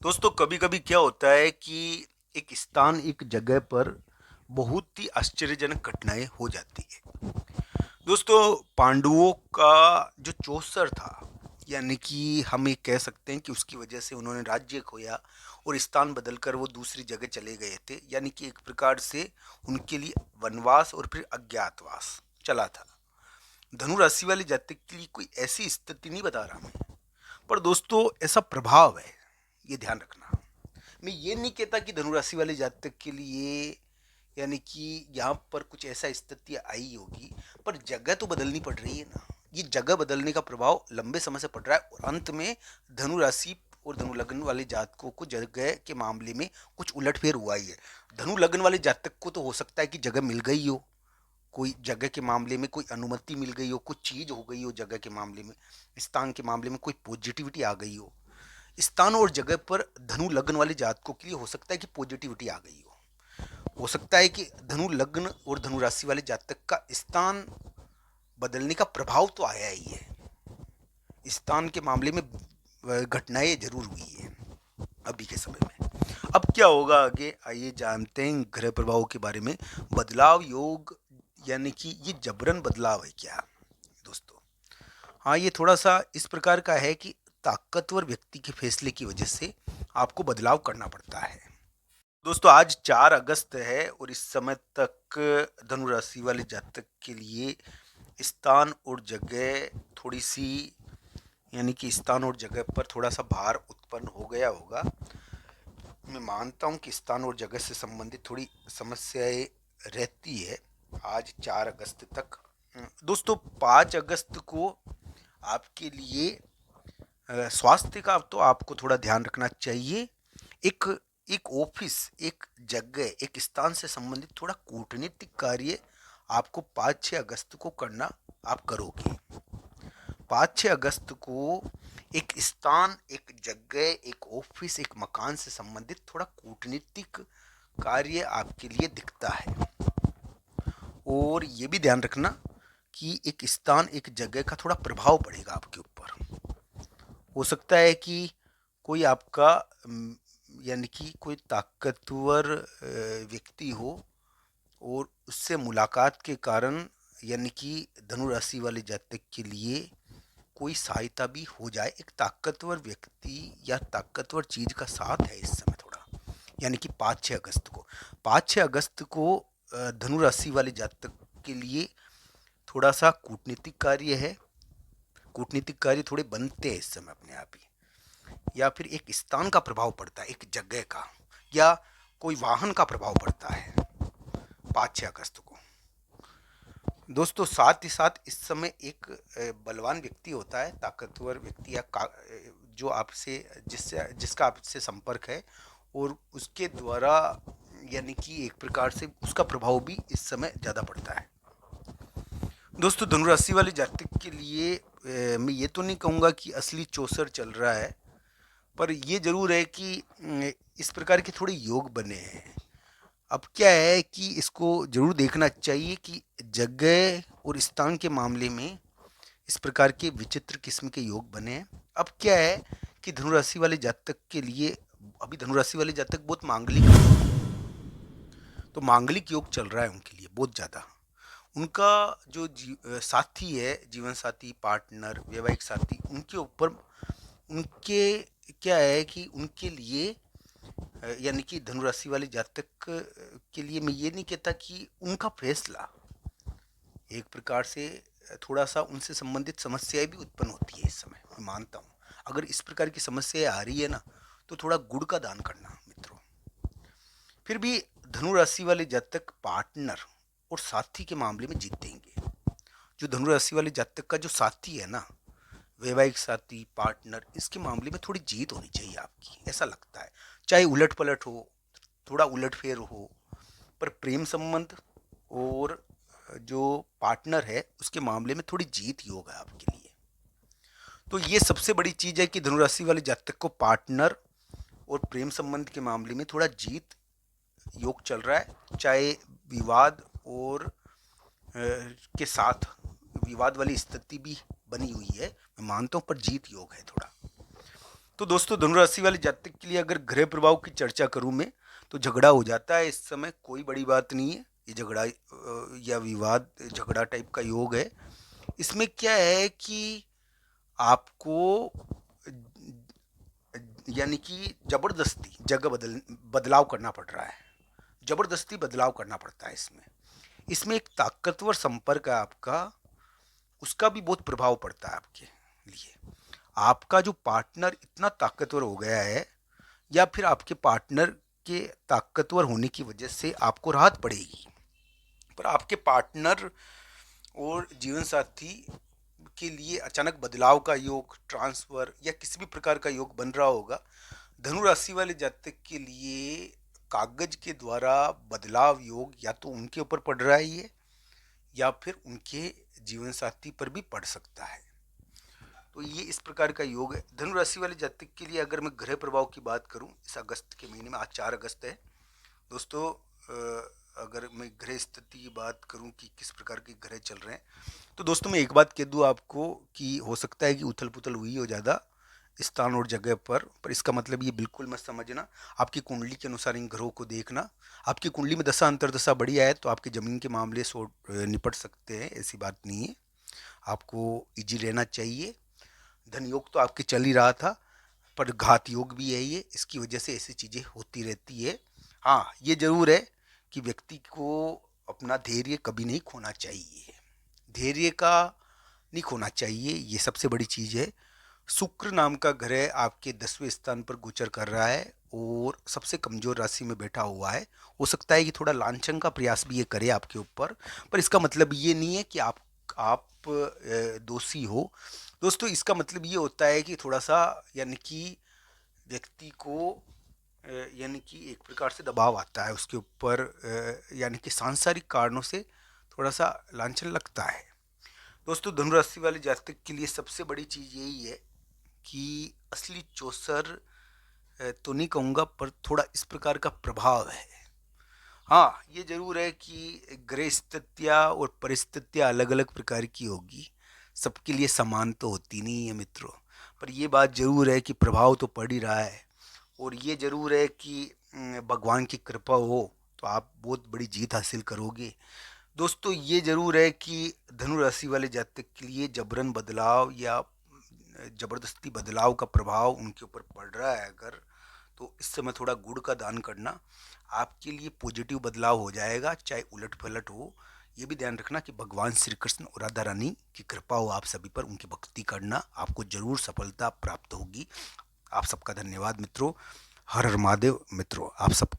दोस्तों कभी कभी क्या होता है कि एक स्थान एक जगह पर बहुत ही आश्चर्यजनक घटनाएं हो जाती है। दोस्तों पांडवों का जो चौसर था, यानी कि हम ये कह सकते हैं कि उसकी वजह से उन्होंने राज्य खोया और स्थान बदलकर वो दूसरी जगह चले गए थे, यानी कि एक प्रकार से उनके लिए वनवास और फिर अज्ञातवास चला था। धनु राशि वाले जातक के लिए कोई ऐसी स्थिति नहीं बता रहा मैं, पर दोस्तों ऐसा प्रभाव है, ये ध्यान रखना। मैं ये नहीं कहता कि धनुराशि वाले जातक के लिए यानी कि यहाँ पर कुछ ऐसा स्थिति आई होगी, पर जगह तो बदलनी पड़ रही है ना। ये जगह बदलने का प्रभाव लंबे समय से पड़ रहा है और अंत में धनु राशि और धनु लग्न वाले जातकों को जगह के मामले में कुछ उलटफेर हुआ ही है। धनु लग्न वाले जातक को तो हो सकता है कि जगह मिल गई हो, कोई जगह के मामले में कोई अनुमति मिल गई हो, कुछ चीज हो गई हो जगह के मामले में, स्थान के मामले में कोई पॉजिटिविटी आ गई हो। स्थान और जगह पर धनु लग्न वाले जातकों के लिए हो सकता है कि पॉजिटिविटी आ गई हो सकता है कि धनु लग्न और धनु राशि वाले जातक का स्थान बदलने का प्रभाव तो आया ही है। स्थान के मामले में घटनाएं जरूर हुई है अभी के समय में। अब क्या होगा आगे, आइए जानते हैं ग्रह प्रभाव के बारे में। बदलाव योग, यानी कि ये जबरन बदलाव है क्या दोस्तों? हाँ, ये थोड़ा सा इस प्रकार का है कि ताकतवर व्यक्ति के फैसले की वजह से आपको बदलाव करना पड़ता है। दोस्तों आज 4 अगस्त है और इस समय तक धनु राशि वाले जातक के लिए स्थान और जगह थोड़ी सी, यानी कि स्थान और जगह पर थोड़ा सा भार उत्पन्न हो गया होगा। मैं मानता हूँ कि स्थान और जगह से संबंधित थोड़ी समस्याएं रहती है आज 4 अगस्त तक। दोस्तों 5 अगस्त को आपके लिए स्वास्थ्य का तो आपको थोड़ा ध्यान रखना चाहिए। एक एक ऑफिस, एक जगह, एक स्थान से संबंधित थोड़ा कूटनीतिक कार्य आपको 5-6 अगस्त को करना आप करोगे। 5-6 अगस्त को एक स्थान, एक जगह, एक ऑफिस, एक मकान से संबंधित थोड़ा कूटनीतिक कार्य आपके लिए दिखता है। और ये भी ध्यान रखना कि एक स्थान, एक जगह का थोड़ा प्रभाव पड़ेगा आपके ऊपर। हो सकता है कि कोई आपका यानी कि कोई ताकतवर व्यक्ति हो और उससे मुलाकात के कारण, यानी कि धनु राशि वाले जातक के लिए कोई सहायता भी हो जाए। एक ताकतवर व्यक्ति या ताकतवर चीज का साथ है इस समय थोड़ा, यानी कि 5-6 अगस्त को धनु राशि वाले जातक के लिए थोड़ा सा कूटनीतिक कार्य है। कूटनीतिक कार्य थोड़े बनते हैं इस समय अपने आप ही, या फिर एक स्थान का प्रभाव पड़ता है, एक जगह का, या कोई वाहन का प्रभाव पड़ता है 5-6 अगस्त को। दोस्तों साथ ही साथ इस समय एक बलवान व्यक्ति होता है, ताकतवर व्यक्ति, या जो आपसे जिसका आपसे संपर्क है और उसके द्वारा, यानी कि एक प्रकार से उसका प्रभाव भी इस समय ज़्यादा पड़ता है। दोस्तों धनुराशि वाले जातक के लिए मैं ये तो नहीं कहूँगा कि असली चौसर चल रहा है, पर ये जरूर है कि इस प्रकार के थोड़े योग बने हैं। अब क्या है कि इसको जरूर देखना चाहिए कि जगह और स्थान के मामले में इस प्रकार के विचित्र किस्म के योग बने हैं। अब क्या है कि धनुराशि वाले जातक के लिए, अभी धनुराशि वाले जातक बहुत मांगलिक हैं, तो मांगलिक योग चल रहा है उनके लिए बहुत ज़्यादा। उनका जो साथी है, जीवन साथी, पार्टनर, वैवाहिक साथी, उनके ऊपर उनके क्या है कि उनके लिए यानी कि धनुराशि वाले जातक के लिए मैं ये नहीं कहता कि उनका फैसला एक प्रकार से थोड़ा सा उनसे संबंधित समस्याएं भी उत्पन्न होती है इस समय, मैं मानता हूँ। अगर इस प्रकार की समस्याएं आ रही है ना, तो थोड़ा गुड़ का दान करना मित्रों। फिर भी धनु राशि वाले जातक पार्टनर और साथी के मामले में जीतेंगे। जो धनु राशि वाले जातक का जो साथी है ना, वैवाहिक साथी, पार्टनर, इसके मामले में थोड़ी जीत होनी चाहिए आपकी, ऐसा लगता है। चाहे उलट पलट हो, थोड़ा उलटफेर हो, पर प्रेम संबंध और जो पार्टनर है उसके मामले में थोड़ी जीत योग है आपके लिए। तो ये सबसे बड़ी चीज है कि धनुराशि वाले जातक को पार्टनर और प्रेम संबंध के मामले में थोड़ा जीत योग चल रहा है। चाहे विवाद और के साथ विवाद वाली स्थिति भी बनी हुई है, मैं मानता हूं, पर जीत योग है थोड़ा। तो दोस्तों धनु राशि वाले जातक के लिए अगर ग्रह प्रभाव की चर्चा करूं मैं, तो झगड़ा हो जाता है इस समय, कोई बड़ी बात नहीं है। ये झगड़ा या विवाद झगड़ा टाइप का योग है। इसमें क्या है कि आपको यानी कि जबरदस्ती जगह बदलाव करना पड़ रहा है, जबरदस्ती बदलाव करना पड़ता है इसमें। इसमें एक ताकतवर संपर्क है आपका, उसका भी बहुत प्रभाव पड़ता है आपके लिए। आपका जो पार्टनर इतना ताकतवर हो गया है, या फिर आपके पार्टनर के ताकतवर होने की वजह से आपको राहत पड़ेगी, पर आपके पार्टनर और जीवन साथी के लिए अचानक बदलाव का योग, ट्रांसफर या किसी भी प्रकार का योग बन रहा होगा। धनु राशि वाले जातक के लिए कागज के द्वारा बदलाव योग या तो उनके ऊपर पड़ रहा है ये, या फिर उनके जीवन साथी पर भी पड़ सकता है। तो ये इस प्रकार का योग है धनु राशि वाले जातक के लिए। अगर मैं ग्रह प्रभाव की बात करूं इस अगस्त के महीने में, आज 4 अगस्त है दोस्तों, अगर मैं ग्रह स्थिति की बात करूं कि किस प्रकार के ग्रह चल रहे हैं, तो दोस्तों मैं एक बात कह दूं आपको कि हो सकता है कि उथल पुथल हुई हो ज़्यादा स्थान और जगह पर इसका मतलब ये बिल्कुल मत समझना। आपकी कुंडली के अनुसार इन ग्रहों को देखना। आपकी कुंडली में दशा अंतर्दशा बढ़िया है तो आपकी ज़मीन के मामले निपट सकते हैं, ऐसी बात नहीं है। आपको इजी रहना चाहिए। धन योग तो आपके चल ही रहा था, पर घात योग भी है ये, इसकी वजह से ऐसी चीज़ें होती रहती है। हाँ, ये जरूर है कि व्यक्ति को अपना धैर्य कभी नहीं खोना चाहिए, धैर्य का नहीं खोना चाहिए, ये सबसे बड़ी चीज़ है। शुक्र नाम का ग्रह आपके 10वें स्थान पर गोचर कर रहा है और सबसे कमजोर राशि में बैठा हुआ है। हो सकता है कि थोड़ा लांछन का प्रयास भी ये करे आपके ऊपर, पर इसका मतलब ये नहीं है कि आप दोषी हो। दोस्तों इसका मतलब ये होता है कि थोड़ा सा यानी कि व्यक्ति को यानी कि एक प्रकार से दबाव आता है उसके ऊपर, यानी कि सांसारिक कारणों से थोड़ा सा लांछन लगता है। दोस्तों धनु राशि वाले जातक के लिए सबसे बड़ी चीज़ यही है कि असली चौसर तो नहीं कहूँगा, पर थोड़ा इस प्रकार का प्रभाव है। हाँ, ये जरूर है कि ग्रह स्थितियाँ और परिस्थितियाँ अलग अलग प्रकार की होगी, सबके लिए समान तो होती नहीं है मित्रों। पर ये बात जरूर है कि प्रभाव तो पड़ ही रहा है, और ये जरूर है कि भगवान की कृपा हो तो आप बहुत बड़ी जीत हासिल करोगे। दोस्तों ये जरूर है कि धनु राशि वाले जातक के लिए जबरन बदलाव या जबरदस्ती बदलाव का प्रभाव उनके ऊपर पड़ रहा है अगर, तो इस समय थोड़ा गुड़ का दान करना आपके लिए पॉजिटिव बदलाव हो जाएगा, चाहे उलट पलट हो। ये भी ध्यान रखना कि भगवान श्री कृष्ण और राधा रानी की कृपा हो आप सभी पर, उनकी भक्ति करना, आपको जरूर सफलता प्राप्त होगी। आप सबका धन्यवाद मित्रों। हर हर महादेव मित्रों, आप सबका